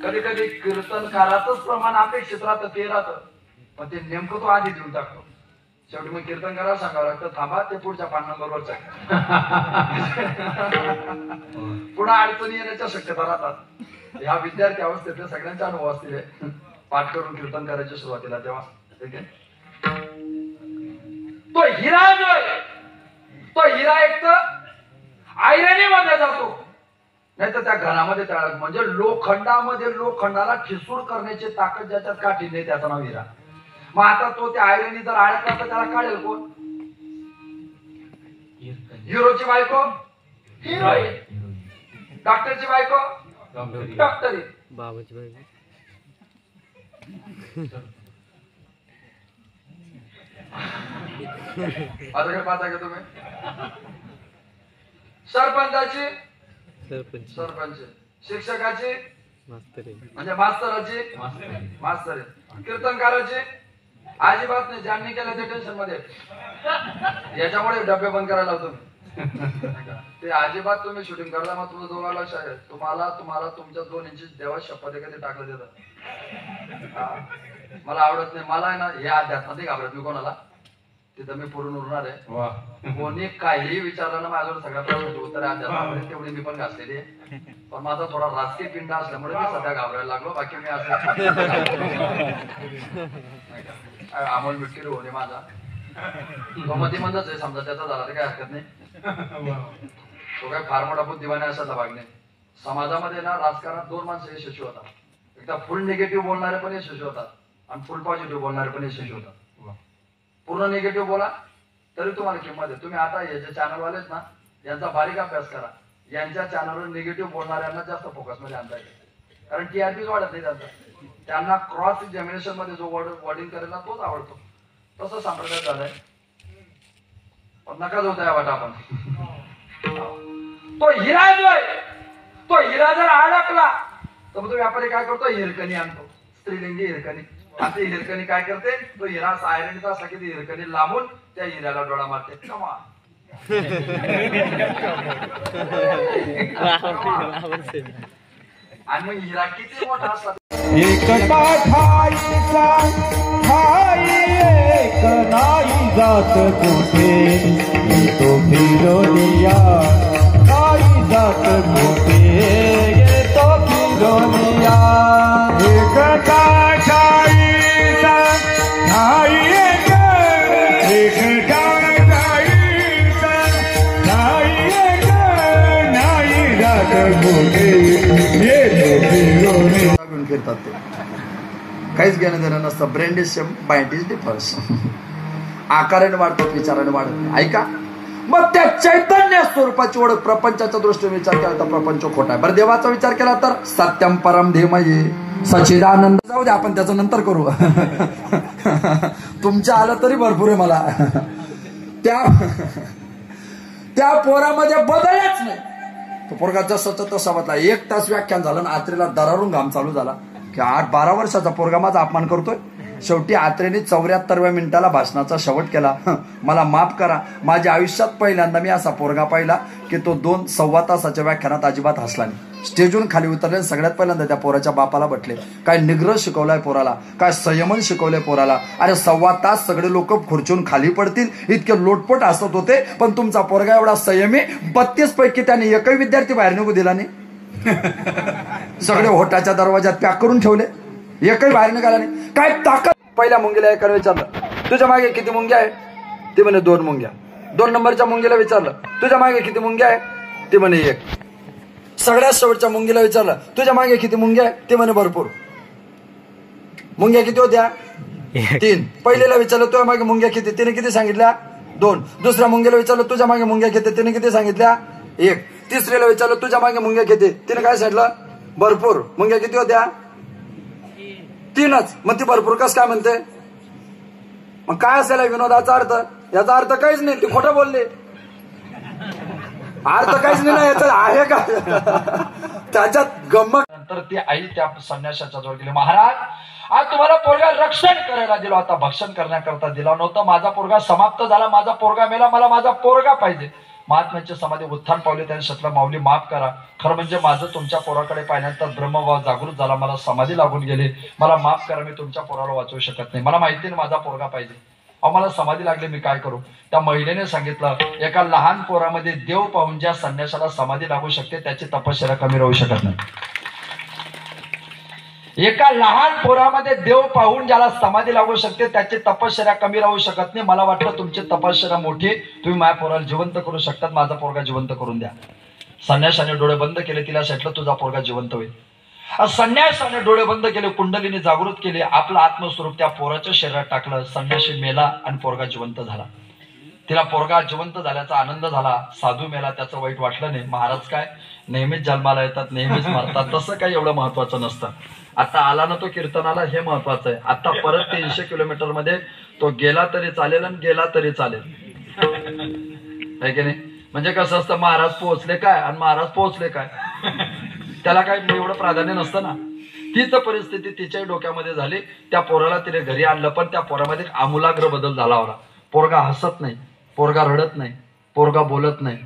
कधी कधी कीर्तनकाराचंच प्रमाण अपेक्षित राहतं ते राहतं, पण ते नेमकं तो आधी देऊन टाकतो. शेवटी मग कीर्तनकाराला सांगावं लागतं थांबा ते पुढच्या 5 नंबरवरच आहे. पुन्हा अडचणी येण्याच्या शक्यता राहतात. ह्या विद्यार्थी अवस्थेत सगळ्यांच्या अनुभव असतील पाठ करून कीर्तन करायच्या सुरुवातीला तेव्हा. ठीक आहे. तो हिरा जो आहे तो हिरा एक तर आयरनीमध्ये जातो, नाही तर त्या घरामध्ये तयार, म्हणजे लोखंडामध्ये लोखंडाला ठिसूळ करण्याची ताकद ज्याच्यात काठी नाही त्याचं नाव हिरा. मग आता तो त्या आयरनी जर अडकला तर त्याला काढेल कोण? हिरोची बायको हिरोईन, डॉक्टरची बायको डॉक्टरी, बाबाची बायको आता काय पाहता का तुम्ही? सरपंचाची सरपंच, शिक्षकाची म्हणजे मास्तराची मास्तर, कीर्तनकाराची अजिबात नाही. ज्यांनी केलं ते टेन्शन मध्ये, याच्यामुळे डबे बंद करायला लावतो ते. अजिबात तुम्ही शूटिंग करता मग तुमचं दोघांना लक्ष आहे. तुम्हाला तुमच्या 2 इंची देवा शपथ कधी टाकलं देतात. मला आवडत नाही. मला आहे ना हे अध्यात्मात नाही घाबरत मी कोणाला, तिथं मी पुरून उरणार आहे. कोणी काही विचारलं ना माझ्यावर सगळ्या प्रश्नाची उत्तर अध्यात्मामध्ये तेवढी मी पण घासलेली आहे. पण माझा थोडा राजकीय पिंड असल्यामुळे मी सध्या घाबरायला लागलो. बाकी मी असं अमोल मिटकीर होणे माझा तो मध्यमंदच आहे समजा, त्याचा झाला तर काही हरकत नाही. तो काय फार मोठा बुद्धिवान असायला भाग नाही. समाजामध्ये ना राजकारणात 2 माणसं यशस्वी होतात. एकदा फुल निगेटिव्ह बोलणारे पण यशस्वी होतात आणि फुल पॉझिटिव्ह बोलणारे पण यशस्वी होतात. पूर्ण निगेटिव्ह बोला तरी तुम्हाला किंमत आहे. तुम्ही आता हे जे चॅनल वाले आहेत ना यांचा बारीक अभ्यास करा. यांच्या चॅनलवर निगेटिव्ह बोलणाऱ्यांना जास्त फोकस मध्ये आणता येईल, कारण टीआरपीच वाढत नाही त्यांचा. त्यांना क्रॉस एक्झामिनेशन मध्ये जो वर्डिंग करेल ना तोच आवडतो. तसं संप्रदाय झालंय. पण नका जो त्या वाटा आपण. तो हिरा जो आहे तो हिरा जर अडकला तर मग तो व्यापारी काय करतो? हिरकणी आणतो, स्त्रीलिंगी हिरकणी. आता हिरकणी काय करते? तो हिरा सायरनीचा असा की हिरकणी लांबून त्या हिऱ्याला डोळा मारते. कमा आणि मग हिरा किती मोठा असला एकटा ठाईचा ठाई एक नाही जात कुठे, तो फिरोनिया नाही जात कुठे, तो फिरोनिया. एकटा ठाईचा ठाई एक, एकटा ठाईचा ठाई एक नाही जात कुठे, तो फिरोनिया. फिरतात ते काहीच घेणं देणं नसतं. Brain is same, mind is difference. आकाराने वाढतो, विचाराने वाढत नाही. ऐका, मग त्या चैतन्य स्वरूपाची ओळख प्रपंचाच्या दृष्टीने विचार केला तर प्रपंच खोटा आहे. बरं देवाचा विचार केला तर सत्यम परम धीमहि सच्चिदानंद. जाऊ दे आपण त्याचं नंतर करू. तुमच्या आलं तरी भरपूर आहे मला. त्या पोरामध्ये बदलच नाही. तो पोरगा जसं तसा बदला. 1 तास व्याख्यान झालं ना आत्रेला दरारून घाम चालू झाला की 8-12 वर्षाचा पोरगा माझा अपमान करतोय. शेवटी आत्रेने 74व्या मिनिटाला भाषणाचा शेवट केला. मला माफ करा, माझ्या आयुष्यात पहिल्यांदा मी असा पोरगा पाहिला की तो 2-1.25 तासाच्या व्याख्यानात अजिबात हसला नाही. स्टेजून खाली उतरले, सगळ्यात पहिल्यांदा त्या पोराच्या बापाला बटले. काय निग्रह शिकवलाय पोराला, काय संयमन शिकवलंय पोराला. अरे 1.25 तास सगळे लोक खुर्चून खाली पडतील इतके लोटपोट हसत होते, पण तुमचा पोरगा एवढा संयमी 32 पैकी त्याने एकही विद्यार्थी बाहेर निघू दिला नाही. सगळे होटाच्या दरवाजात पॅक करून ठेवले, एकही बाहेर निघाला नाही. काय ताकद. पहिल्या मुंगीला एकाने विचारलं तुझ्या मागे किती मुंग्या आहे? ती म्हणे 2 मुंग्या. 2 नंबरच्या मुंगीला विचारलं तुझ्या मागे किती मुंग्या आहे? ती म्हणे 1. सगळ्यात शेवटच्या मुंगीला विचारलं तुझ्या मागे किती मुंग्या आहे? ती म्हणे भरपूर. मुंग्या किती होत्या? 3. पहिलेला विचारलं तुझ्या मागे मुंग्या किती? तिने किती सांगितल्या? 2. दुसऱ्या मुंगीला विचारलं तुझ्या मागे मुंग्या किती? तिने किती सांगितल्या? 1. तिसरीला विचारलं तुझ्या मागे मुंग्या किती? तिने काय सांगितलं? भरपूर. मुंग्या किती होत्या? 3च. मग ती भरपूर कस काय म्हणते? मग काय असेल विनोदाचा अर्थ? याचा अर्थ काहीच नाही, ती खोटं बोलली. अर्थ काहीच नाही याचा आहे का? त्याच्यात गंमत. नंतर ती आई त्या संन्याशाच्या जवळ गेली. महाराज, आज तुम्हाला पोरगा रक्षण करायला दिला होता, भक्षण करण्याकरता दिला नव्हता. माझा पोरगा समाप्त झाला, माझा पोरगा मेला, मला माझा पोरगा पाहिजे. महात्म्यांची समाधी उत्थान पावले त्याने शतला माऊली माफ करा. खरं म्हणजे माझं तुमच्या पोराकडे पाहिल्यानंतर ब्रह्मभाव जागृत झाला, मला समाधी लागून गेली, मला माफ करा, मी तुमच्या पोराला वाचवू शकत नाही, मला माहिती नाही माझा पोरगा पाहिजे, अहो मला समाधी लागली, मी काय करू. त्या महिलेने सांगितलं, एका लहान पोरामध्ये देव पाहून ज्या संन्यासाला समाधी लागू शकते त्याची तपश्चर्या कमी राहू शकत नाही. एका लहान पोरामध्ये देव पाहून ज्याला समाधी लागू शकते त्याची तपश्चर्या कमी राहू शकत नाही. मला वाटलं तुमची तपश्चर्या मोठी, तुम्ही माझ्या पोराला जिवंत करू शकतात, माझा पोरगा जिवंत करून द्या. संन्यासाने डोळे बंद केले, तिला सांगितलं तुझा पोरगा जिवंत होईल. संन्यासाने डोळे बंद केले, कुंडलीने जागृत केले, आपलं आत्मस्वरूप त्या पोराच्या शरीरात टाकलं. संन्यासी मेला आणि पोरगा जिवंत झाला. तिला पोरगा जिवंत झाल्याचा आनंद झाला. साधू मेला त्याचं वाईट वाटलं नाही. महाराज काय नेहमीच जन्माला येतात, नेहमीच मरतात, तसं काही एवढं महत्वाचं नसतं. आता आला ना तो कीर्तनाला, हे महत्वाचं आहे. आता परत 300 किलोमीटर मध्ये तो गेला तरी चालेल आणि गेला तरी चालेल, आहे की नाही. म्हणजे कसं असतं, महाराज पोहोचले काय आणि महाराज पोहोचले काय, त्याला काय एवढं प्राधान्य नसतं ना. तीच परिस्थिती तिच्याही डोक्यामध्ये झाली. त्या पोराला तिने घरी आणलं, पण त्या पोरामध्ये आमूलाग्र बदल झाला होता. पोरगा हसत नाही, पोरगा रडत नाही, पोरगा बोलत नाही.